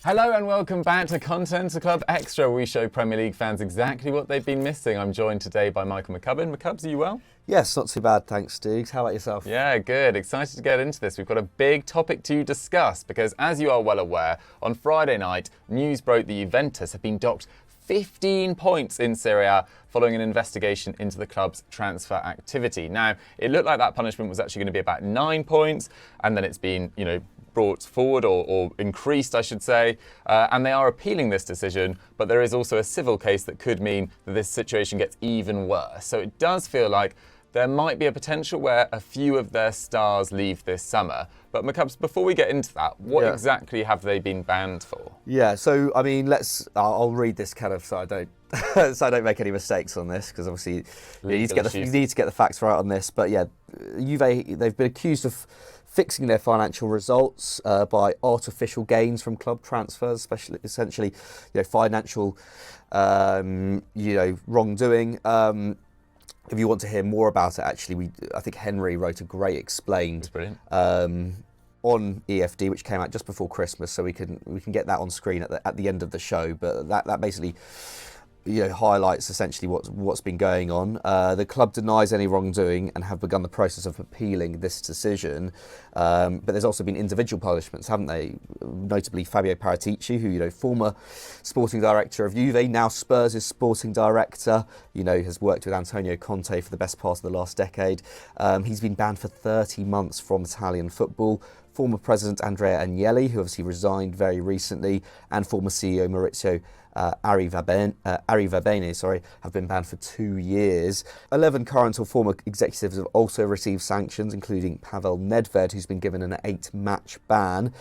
Hello and welcome back to Continental Club Xtra, where we show Premier League fans exactly what they've been missing. I'm joined today by Michael McCubbin. McCubbs, are you well? Yes, not too bad, thanks, Deegs. How about yourself? Yeah, good. Excited to get into this. We've got a big topic to discuss because, as you are well aware, on Friday night, news broke that Juventus have been docked 15 points in Serie A following an investigation into the club's transfer activity. Now, it looked like that punishment was actually going to be about 9 points, and then it's been, brought forward or increased, I should say, and they are appealing this decision, but there is also a civil case that could mean that this situation gets even worse. So it does feel like there might be a potential where a few of their stars leave this summer. But McCubbs, before we get into that, what exactly have they been banned for? Yeah, so I mean, I'll read this kind of so I don't make any mistakes on this, because obviously you need to get the facts right on this. But yeah, Juve, they've been accused of fixing their financial results by artificial gains from club transfers, especially essentially, financial, wrongdoing. If you want to hear more about it, actually, I think Henry wrote a great explained on EFD, which came out just before Christmas, so we can get that on screen at the end of the show. But that basically highlights essentially what's been going on. The club denies any wrongdoing and have begun the process of appealing this decision. But there's also been individual punishments, haven't they? Notably Fabio Paratici, who former sporting director of Juve, now Spurs' sporting director. Has worked with Antonio Conte for the best part of the last decade. He's been banned for 30 months from Italian football. Former President Andrea Agnelli, who obviously resigned very recently, and former CEO Maurizio Arrivabene, have been banned for 2 years. 11 current or former executives have also received sanctions, including Pavel Nedved, who's been given an 8-match ban.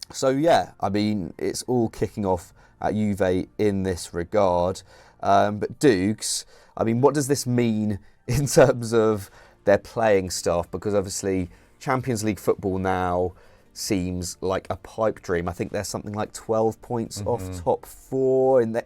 It's all kicking off at Juve in this regard. But Dukes, what does this mean in terms of their playing staff? Because obviously Champions League football now seems like a pipe dream. I think there's something like 12 points off top four, and they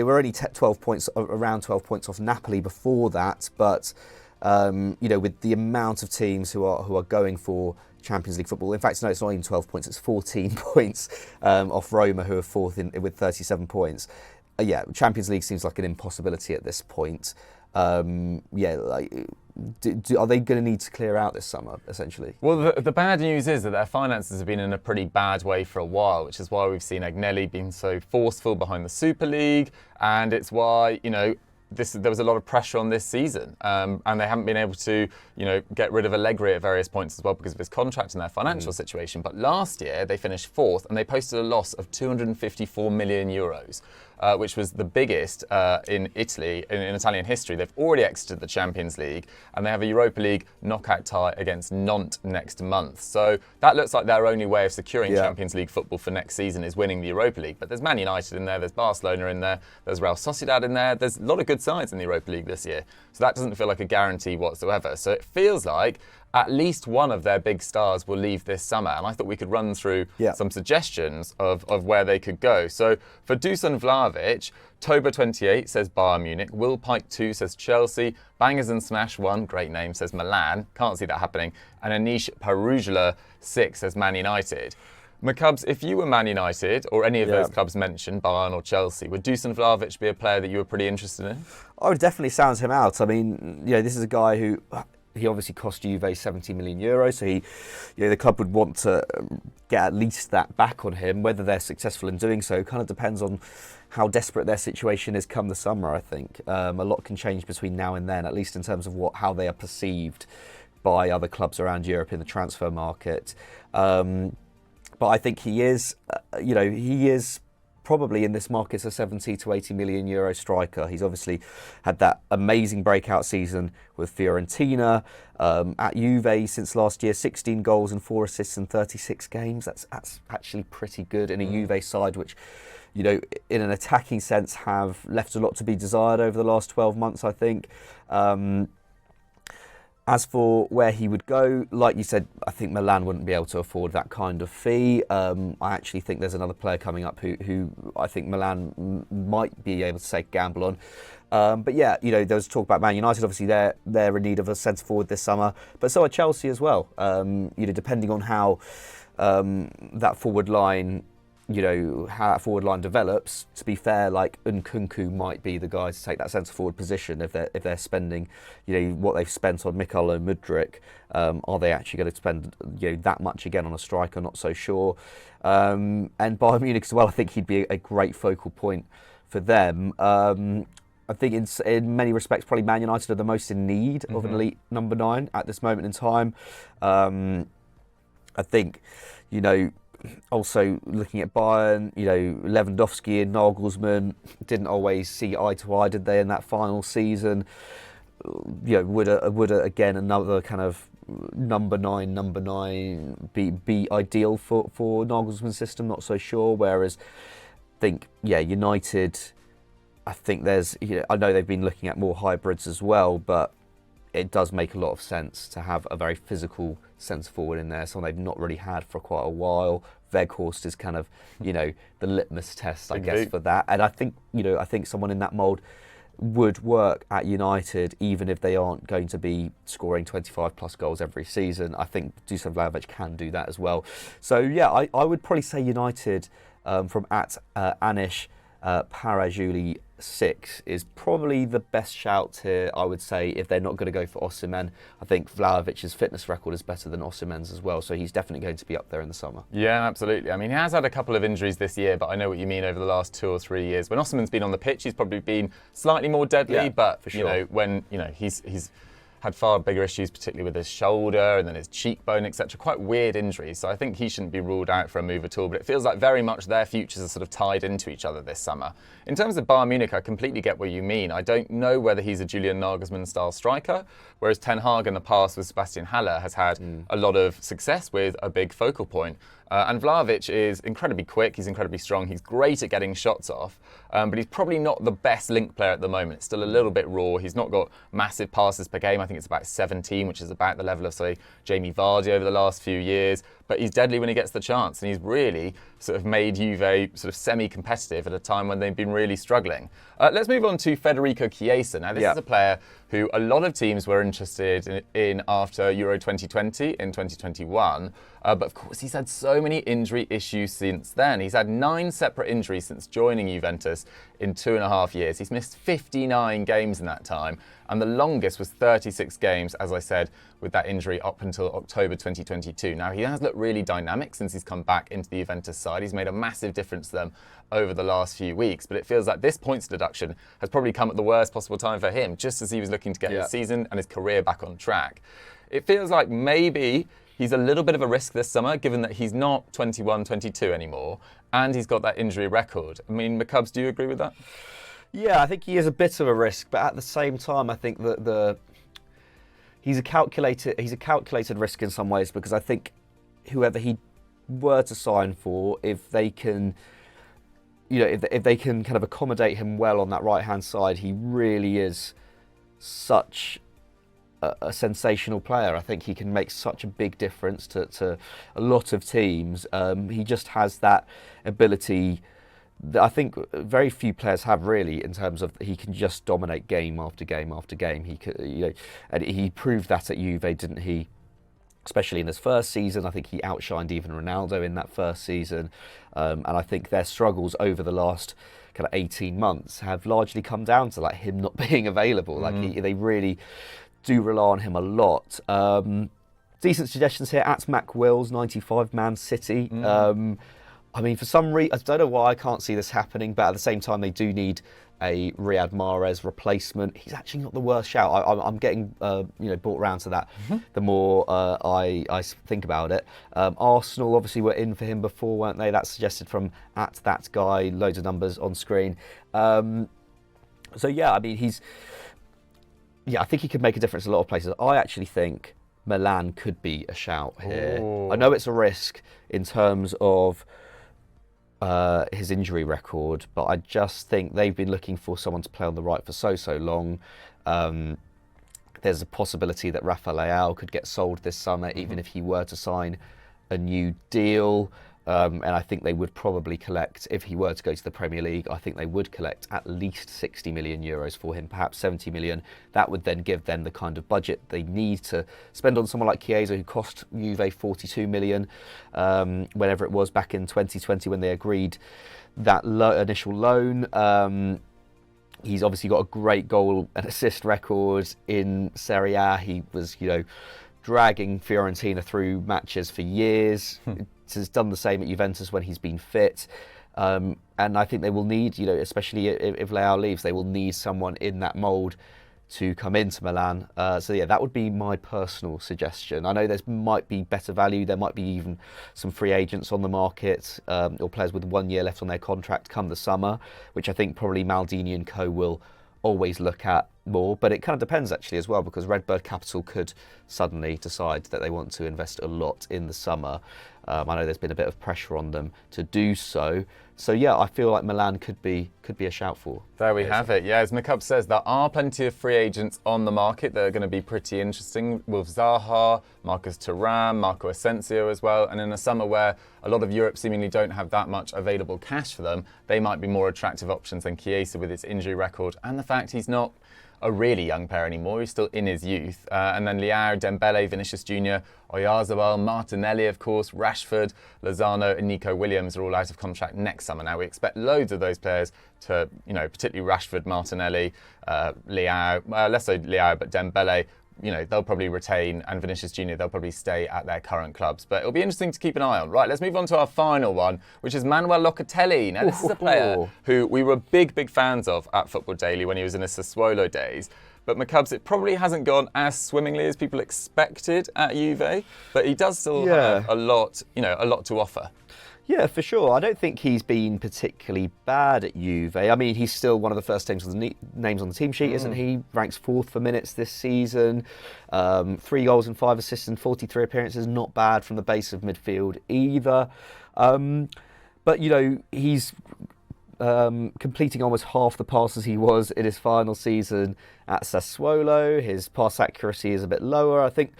were only 12 points, around 12 points off Napoli before that. But with the amount of teams who are going for Champions League football, in fact, no, it's not even 12 points; it's 14 points off Roma, who are fourth with 37 points. Champions League seems like an impossibility at this point. Are they going to need to clear out this summer, essentially? Well, the bad news is that their finances have been in a pretty bad way for a while, which is why we've seen Agnelli being so forceful behind the Super League, and it's why, there was a lot of pressure on this season, and they haven't been able to, get rid of Allegri at various points as well because of his contract and their financial situation. But last year they finished fourth and they posted a loss of 254 million euros, which was the biggest in Italy, in Italian history. They've already exited the Champions League and they have a Europa League knockout tie against Nantes next month. So that looks like their only way of securing Champions League football for next season is winning the Europa League. But there's Man United in there, there's Barcelona in there, there's Real Sociedad in there, there's a lot of good sides in the Europa League this year. So that doesn't feel like a guarantee whatsoever. So it feels like at least one of their big stars will leave this summer. And I thought we could run through some suggestions of where they could go. So for Dusan Vlahovic, Toba 28 says Bayern Munich, Will Pike 2 says Chelsea, Bangers and Smash 1, great name, says Milan, can't see that happening, and Anish Parujla 6 says Man United. McCubbs, if you were Man United or any of those clubs mentioned, Bayern or Chelsea, would Dusan Vlahovic be a player that you were pretty interested in? I would definitely sound him out. This is a guy who, he obviously cost Juve 70 million euros, so the club would want to get at least that back on him. Whether they're successful in doing so kind of depends on how desperate their situation is come the summer, I think. A lot can change between now and then, at least in terms of how they are perceived by other clubs around Europe in the transfer market. But I think he is probably in this market a 70 to 80 million euro striker. He's obviously had that amazing breakout season with Fiorentina. At Juve since last year, 16 goals and 4 assists in 36 games. That's actually pretty good in a Juve side which, in an attacking sense, have left a lot to be desired over the last 12 months, I think. As for where he would go, like you said, I think Milan wouldn't be able to afford that kind of fee. I actually think there's another player coming up who I think Milan might be able to take a gamble on. But yeah, there was talk about Man United. Obviously, they're in need of a centre forward this summer, but so are Chelsea as well. Depending on how that forward line, how that forward line develops. To be fair, like Nkunku might be the guy to take that centre forward position if they're spending, what they've spent on Mykhailo Mudryk. Are they actually going to spend that much again on a striker? Not so sure. And Bayern Munich as well. I think he'd be a great focal point for them. I think in many respects, probably Man United are the most in need of an elite number 9 at this moment in time. I think, also looking at Bayern, Lewandowski and Nagelsmann didn't always see eye to eye, did they, in that final season? Would again another kind of number nine be ideal for Nagelsmann's system? Not so sure. Whereas I think, United, I think there's, I know they've been looking at more hybrids as well, but it does make a lot of sense to have a very physical centre forward in there, someone they've not really had for quite a while. Weghorst is kind of, the litmus test, I guess, for that. And I think, I think someone in that mould would work at United, even if they aren't going to be scoring 25 plus goals every season. I think Dusan Vlahovic can do that as well. So I would probably say United from at Anish Parajuli 6 is probably the best shout here, I would say, if they're not going to go for Osimhen. I think Vlahovic's fitness record is better than Osimhen's as well, so he's definitely going to be up there in the summer. Yeah, absolutely. I mean, he has had a couple of injuries this year, but I know what you mean over the last 2 or 3 years. When Osimhen's been on the pitch, he's probably been slightly more deadly, but for sure. When he's had far bigger issues, particularly with his shoulder and then his cheekbone, etc. Quite weird injuries. So I think he shouldn't be ruled out for a move at all. But it feels like very much their futures are sort of tied into each other this summer. In terms of Bayern Munich, I completely get what you mean. I don't know whether he's a Julian Nagelsmann-style striker, whereas Ten Hag in the past with Sebastian Haller has had a lot of success with a big focal point. And Vlahovic is incredibly quick, he's incredibly strong, he's great at getting shots off, but he's probably not the best link player at the moment. It's still a little bit raw. He's not got massive passes per game. I think it's about 17, which is about the level of, say, Jamie Vardy over the last few years. But he's deadly when he gets the chance, and he's really sort of made Juve sort of semi-competitive at a time when they've been really struggling. Let's move on to Federico Chiesa. Now, this is a player who a lot of teams were interested in after Euro 2020 in 2021. But of course, he's had so many injury issues since then. He's had 9 separate injuries since joining Juventus in 2.5 years. He's missed 59 games in that time, and the longest was 36 games, as I said, with that injury up until October 2022. Now, he has looked really dynamic since he's come back into the Juventus side. He's made a massive difference to them over the last few weeks, but it feels like this points deduction has probably come at the worst possible time for him, just as he was looking to get his season and his career back on track. It feels like maybe he's a little bit of a risk this summer, given that he's not 21, 22 anymore, and he's got that injury record. I mean, McCubs, do you agree with that? Yeah, I think he is a bit of a risk, but at the same time, I think that he's a calculated risk in some ways, because I think whoever he were to sign for, if they can, if they can kind of accommodate him well on that right-hand side, he really is such a sensational player. I think he can make such a big difference to a lot of teams. He just has that ability that I think very few players have, really, in terms of he can just dominate game after game after game. He could, and he proved that at Juve, didn't he? Especially in his first season. I think he outshined even Ronaldo in that first season. And I think their struggles over the last kind of 18 months have largely come down to like him not being available. They really do rely on him a lot. Decent suggestions here. At Mac Wills, 95, Man City. I mean, for some reason, I don't know why I can't see this happening, but at the same time, they do need a Riyad Mahrez replacement. He's actually not the worst shout. I'm getting brought round to that the more I think about it. Arsenal obviously were in for him before, weren't they? That's suggested from at that guy. Loads of numbers on screen. So yeah, I mean, I think he could make a difference in a lot of places. I actually think Milan could be a shout here. Ooh. I know it's a risk in terms of his injury record, but I just think they've been looking for someone to play on the right for so long. There's a possibility that Rafa Leao could get sold this summer, even if he were to sign a new deal. And I think they would probably collect, if he were to go to the Premier League, I think they would collect at least 60 million euros for him, perhaps 70 million. That would then give them the kind of budget they need to spend on someone like Chiesa, who cost Juve 42 million, whenever it was back in 2020 when they agreed that initial loan. He's obviously got a great goal and assist record in Serie A. He was, dragging Fiorentina through matches for years. Has done the same at Juventus when he's been fit. And I think they will need, especially if Leao leaves, they will need someone in that mould to come into Milan. So yeah, that would be my personal suggestion. I know there might be better value. There might be even some free agents on the market, or players with 1 year left on their contract come the summer, which I think probably Maldini and co will always look at more. But it kind of depends actually as well, because Redbird Capital could suddenly decide that they want to invest a lot in the summer. I know there's been a bit of pressure on them to do so. So yeah, I feel like Milan could be a shout for. There we have it. Yeah, as McCubb says, there are plenty of free agents on the market that are going to be pretty interesting. With Zaha, Marcus Thuram, Marco Asensio as well. And in a summer where a lot of Europe seemingly don't have that much available cash for them, they might be more attractive options than Chiesa with its injury record and the fact he's not a really young player anymore. He's still in his youth. And then Leao, Dembele, Vinicius Jr., Oyarzabal, Martinelli, of course, Rashford, Lozano and Nico Williams are all out of contract next summer. Now, we expect loads of those players to, particularly Rashford, Martinelli, Leao, less so Leao, but Dembele, they'll probably retain, and Vinicius Jr., they'll probably stay at their current clubs. But it'll be interesting to keep an eye on. Right, let's move on to our final one, which is Manuel Locatelli. Now, this is a player who we were big fans of at Football Daily when he was in his Sassuolo days. But McCubbs, it probably hasn't gone as swimmingly as people expected at Juve, but he does still have a lot to offer. Yeah, for sure. I don't think he's been particularly bad at Juve. I mean, he's still one of the first names on the team sheet, isn't he? Ranks 4th for minutes this season. 3 goals and 5 assists in 43 appearances. Not bad from the base of midfield either. But, he's completing almost half the passes he was in his final season at Sassuolo. His pass accuracy is a bit lower. I think,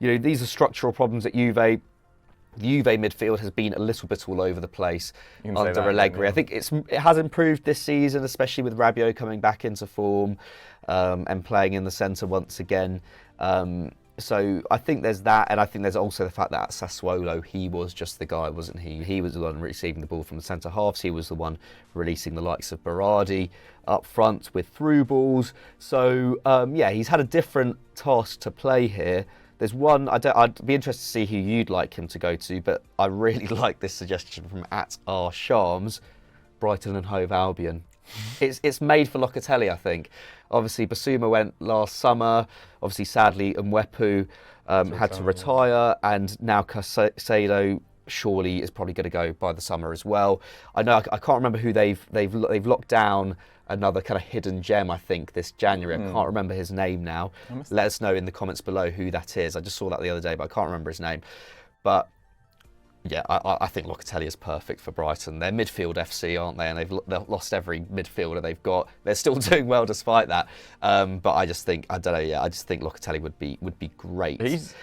these are structural problems at Juve. The Juve midfield has been a little bit all over the place under Allegri. I think it has improved this season, especially with Rabiot coming back into form and playing in the centre once again. So I think there's that, and I think there's also the fact that at Sassuolo he was just the guy, wasn't he? He was the one receiving the ball from the centre halves. He was the one releasing the likes of Berardi up front with through balls. So he's had a different task to play here. There's one, I'd be interested to see who you'd like him to go to, but I really like this suggestion from @rshams, Brighton and Hove Albion. It's made for Locatelli, I think. Obviously, Basuma went last summer. Obviously, sadly, Mwepu had to retire, and now Caicedo surely is probably going to go by the summer as well. I know I can't remember who they've locked down. Another kind of hidden gem, I think, this January. I can't remember his name now. Let us know in the comments below who that is. I just saw that the other day, but I can't remember his name. But yeah, I think Locatelli is perfect for Brighton. They're midfield FC, aren't they? And they've lost every midfielder they've got. They're still doing well despite that. But I just think, I think Locatelli would be great. He's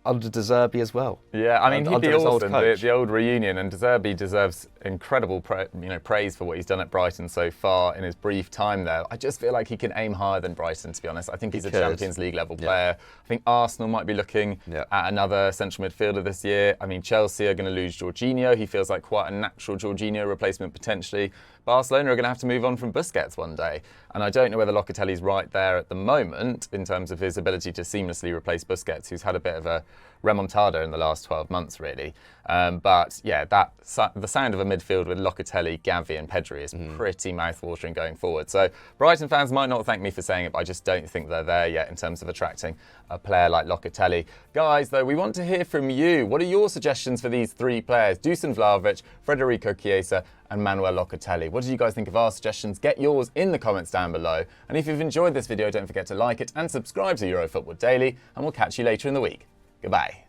under De Zerbi as well. Yeah, I mean, he'd be awesome, the old reunion, and De Zerbi deserves incredible praise for what he's done at Brighton so far in his brief time there. I just feel like he can aim higher than Brighton, to be honest. I think he's a Champions League level player. I think Arsenal might be looking at another central midfielder this year. I mean, Chelsea are going to lose Jorginho. He feels like quite a natural Jorginho replacement potentially. Barcelona are going to have to move on from Busquets one day. And I don't know whether Locatelli's right there at the moment in terms of his ability to seamlessly replace Busquets, who's had a bit of a remontada in the last 12 months, really. But yeah, the sound of a midfield with Locatelli, Gavi and Pedri is pretty mouth-watering going forward. So Brighton fans might not thank me for saying it, but I just don't think they're there yet in terms of attracting a player like Locatelli. Guys, though, we want to hear from you. What are your suggestions for these 3 players? Dusan Vlahovic, Federico Chiesa and Manuel Locatelli. What did you guys think of our suggestions? Get yours in the comments down below. And if you've enjoyed this video, don't forget to like it and subscribe to Euro Football Daily, and we'll catch you later in the week. Goodbye.